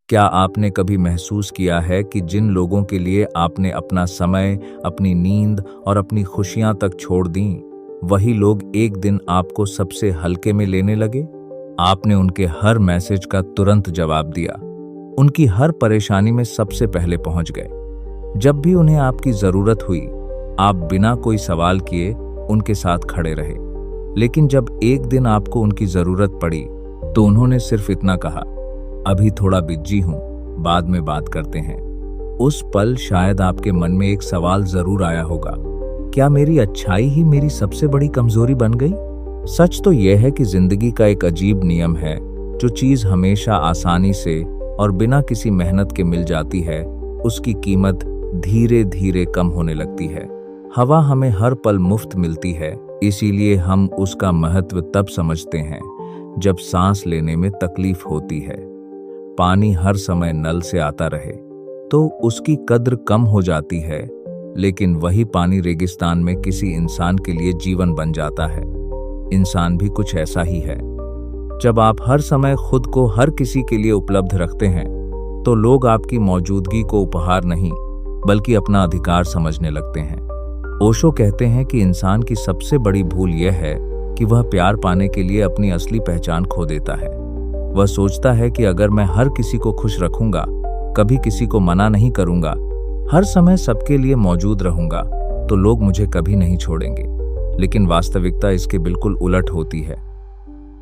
क्या आपने कभी महसूस किया है कि जिन लोगों के लिए आपने अपना समय, अपनी नींद और अपनी खुशियां तक छोड़ दी, वही लोग एक दिन आपको सबसे हल्के में लेने लगे? आपने उनके हर मैसेज का तुरंत जवाब दिया, उनकी हर परेशानी में सबसे पहले पहुंच गए। जब भी उन्हें आपकी जरूरत हुई, आप बिना कोई सवाल किए उनके साथ खड़े रहे। लेकिन जब एक दिन आपको उनकी जरूरत पड़ी, तो उन्होंने सिर्फ इतना कहा, अभी थोड़ा बिजी हूं, बाद में बात करते हैं। उस पल शायद आपके मन में एक सवाल जरूर आया होगा, क्या मेरी अच्छाई ही मेरी सबसे बड़ी कमजोरी बन गई? सच तो यह है कि जिंदगी का एक अजीब नियम है, जो चीज हमेशा आसानी से और बिना किसी मेहनत के मिल जाती है, उसकी कीमत धीरे धीरे कम होने लगती है। हवा हमें हर पल मुफ्त मिलती है, इसीलिए हम उसका महत्व तब समझते हैं जब सांस लेने में तकलीफ होती है। पानी हर समय नल से आता रहे तो उसकी कद्र कम हो जाती है, लेकिन वही पानी रेगिस्तान में किसी इंसान के लिए जीवन बन जाता है। इंसान भी कुछ ऐसा ही है। जब आप हर समय खुद को हर किसी के लिए उपलब्ध रखते हैं, तो लोग आपकी मौजूदगी को उपहार नहीं, बल्कि अपना अधिकार समझने लगते हैं। ओशो कहते हैं कि इंसान की सबसे बड़ी भूल यह है कि वह प्यार पाने के लिए अपनी असली पहचान खो देता है। वह सोचता है कि अगर मैं हर किसी को खुश रखूंगा, कभी किसी को मना नहीं करूंगा, हर समय सबके लिए मौजूद रहूंगा, तो लोग मुझे कभी नहीं छोड़ेंगे। लेकिन वास्तविकता इसके बिल्कुल उलट होती है।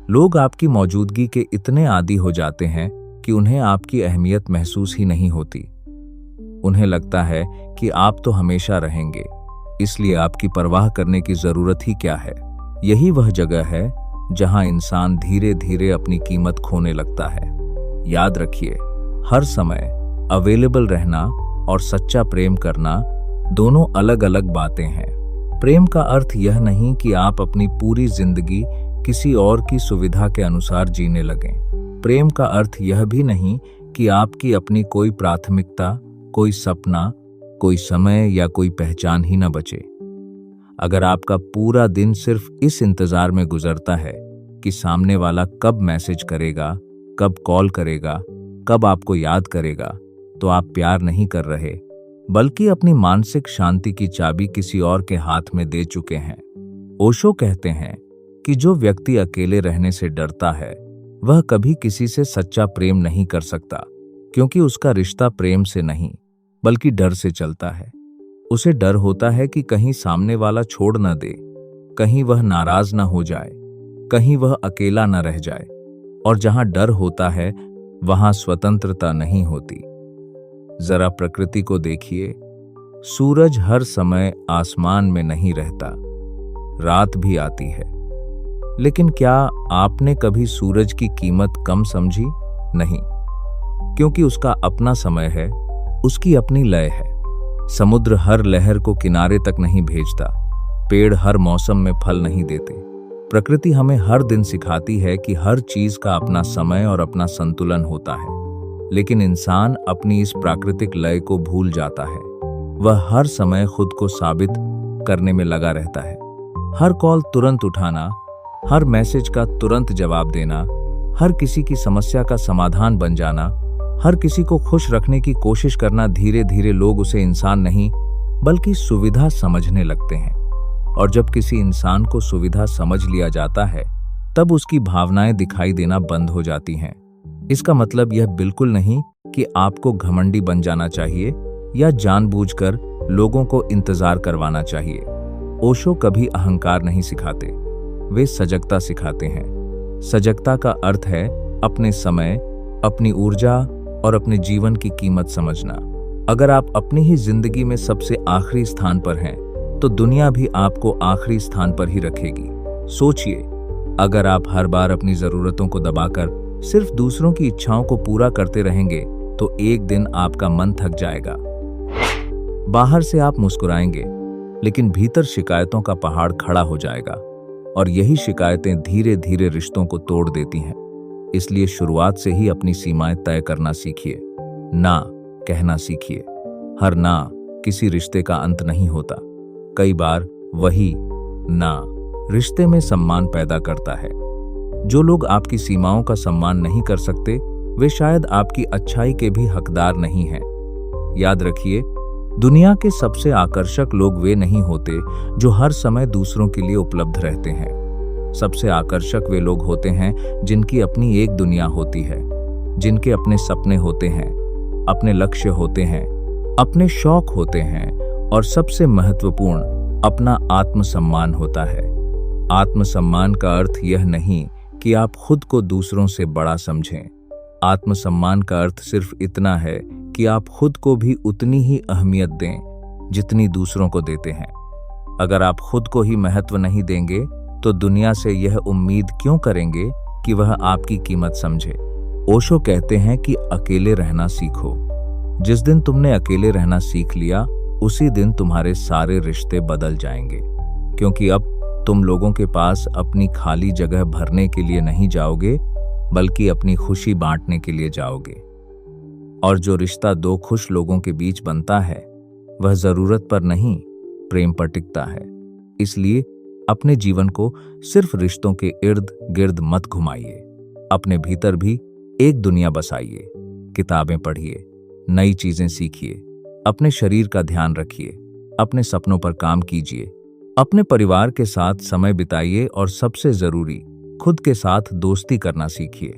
लोग आपकी मौजूदगी के इतने आदी हो जाते हैं कि उन्हें आपकी अहमियत महसूस ही नहीं होती। उन्हें लगता है कि आप तो हमेशा रहेंगे, इसलिए आपकी परवाह करने की जरूरत ही क्या है। यही वह जगह है जहां इंसान धीरे धीरे अपनी कीमत खोने लगता है। याद रखिए, हर समय अवेलेबल रहना और सच्चा प्रेम करना दोनों अलग अलग बातें हैं। प्रेम का अर्थ यह नहीं कि आप अपनी पूरी जिंदगी किसी और की सुविधा के अनुसार जीने लगें। प्रेम का अर्थ यह भी नहीं कि आपकी अपनी कोई प्राथमिकता, कोई सपना, कोई समय या कोई पहचान ही न बचे। अगर आपका पूरा दिन सिर्फ इस इंतजार में गुजरता है कि सामने वाला कब मैसेज करेगा, कब कॉल करेगा, कब आपको याद करेगा, तो आप प्यार नहीं कर रहे, बल्कि अपनी मानसिक शांति की चाबी किसी और के हाथ में दे चुके हैं। ओशो कहते हैं कि जो व्यक्ति अकेले रहने से डरता है, वह कभी किसी से सच्चा प्रेम नहीं कर सकता, क्योंकि उसका रिश्ता प्रेम से नहीं, बल्कि डर से चलता है। उसे डर होता है कि कहीं सामने वाला छोड़ न दे, कहीं वह नाराज न हो जाए, कहीं वह अकेला न रह जाए। और जहां डर होता है, वहां स्वतंत्रता नहीं होती। जरा प्रकृति को देखिए, सूरज हर समय आसमान में नहीं रहता, रात भी आती है। लेकिन क्या आपने कभी सूरज की कीमत कम समझी? नहीं, क्योंकि उसका अपना समय है, उसकी अपनी लय है। समुद्र हर लहर को किनारे तक नहीं भेजता, पेड़ हर मौसम में फल नहीं देते। प्रकृति हमें हर दिन सिखाती है कि हर चीज का अपना समय और अपना संतुलन होता है, लेकिन इंसान अपनी इस प्राकृतिक लय को भूल जाता है। वह हर समय खुद को साबित करने में लगा रहता है। हर कॉल तुरंत उठाना, हर मैसेज का तुरंत जवाब देना, हर किसी की समस्या का समाधान बन जाना, हर किसी को खुश रखने की कोशिश करना। धीरे धीरे लोग उसे इंसान नहीं, बल्कि सुविधा समझने लगते हैं। और जब किसी इंसान को सुविधा समझ लिया जाता है, तब उसकी भावनाएं दिखाई देना बंद हो जाती हैं। इसका मतलब यह बिल्कुल नहीं कि आपको घमंडी बन जाना चाहिए या जानबूझकर लोगों को इंतजार करवाना चाहिए। ओशो कभी अहंकार नहीं सिखाते, वे सजगता सिखाते हैं। सजगता का अर्थ है अपने समय, अपनी ऊर्जा और अपने जीवन की कीमत समझना। अगर आप अपनी ही जिंदगी में सबसे आखिरी स्थान पर हैं, तो दुनिया भी आपको आखिरी स्थान पर ही रखेगी। सोचिए, अगर आप हर बार अपनी जरूरतों को दबाकर सिर्फ दूसरों की इच्छाओं को पूरा करते रहेंगे, तो एक दिन आपका मन थक जाएगा। बाहर से आप मुस्कुराएंगे, लेकिन भीतर शिकायतों का पहाड़ खड़ा हो जाएगा, और यही शिकायतें धीरे धीरे रिश्तों को तोड़ देती हैं। इसलिए शुरुआत से ही अपनी सीमाएं तय करना सीखिए, ना कहना सीखिए। हर ना किसी रिश्ते का अंत नहीं होता। कई बार वही ना रिश्ते में सम्मान पैदा करता है। जो लोग आपकी सीमाओं का सम्मान नहीं कर सकते, वे शायद आपकी अच्छाई के भी हकदार नहीं हैं। याद रखिए, दुनिया के सबसे आकर्षक लोग वे नहीं होते जो हर समय दूसरों के लिए उपलब्ध रहते हैं। सबसे आकर्षक वे लोग होते हैं जिनकी अपनी एक दुनिया होती है, जिनके अपने सपने होते हैं, अपने लक्ष्य होते हैं, अपने शौक होते हैं और सबसे महत्वपूर्ण अपना आत्मसम्मान होता है। आत्मसम्मान का अर्थ यह नहीं कि आप खुद को दूसरों से बड़ा समझें। आत्मसम्मान का अर्थ सिर्फ इतना है कि आप खुद को भी उतनी ही अहमियत दें जितनी दूसरों को देते हैं। अगर आप खुद को ही महत्व नहीं देंगे तो दुनिया से यह उम्मीद क्यों करेंगे कि वह आपकी कीमत समझे। ओशो कहते हैं कि अकेले रहना सीखो। जिस दिन तुमने अकेले रहना सीख लिया, उसी दिन तुम्हारे सारे रिश्ते बदल जाएंगे, क्योंकि अब तुम लोगों के पास अपनी खाली जगह भरने के लिए नहीं जाओगे, बल्कि अपनी खुशी बांटने के लिए जाओगे। और जो रिश्ता दो खुश लोगों के बीच बनता है, वह जरूरत पर नहीं, प्रेम पर टिकता है। इसलिए अपने जीवन को सिर्फ रिश्तों के इर्द गिर्द मत घुमाइए। अपने भीतर भी एक दुनिया बसाइए। किताबें पढ़िए, नई चीजें सीखिए, अपने शरीर का ध्यान रखिए, अपने सपनों पर काम कीजिए, अपने परिवार के साथ समय बिताइए और सबसे जरूरी, खुद के साथ दोस्ती करना सीखिए।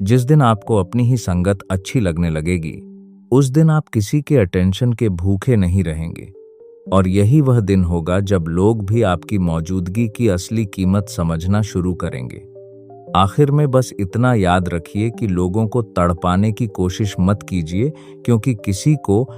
जिस दिन आपको अपनी ही संगत अच्छी लगने लगेगी, उस दिन आप किसी के अटेंशन के भूखे नहीं रहेंगे। और यही वह दिन होगा जब लोग भी आपकी मौजूदगी की असली कीमत समझना शुरू करेंगे। आखिर में बस इतना याद रखिए कि लोगों को तड़पाने की कोशिश मत कीजिए, क्योंकि किसी को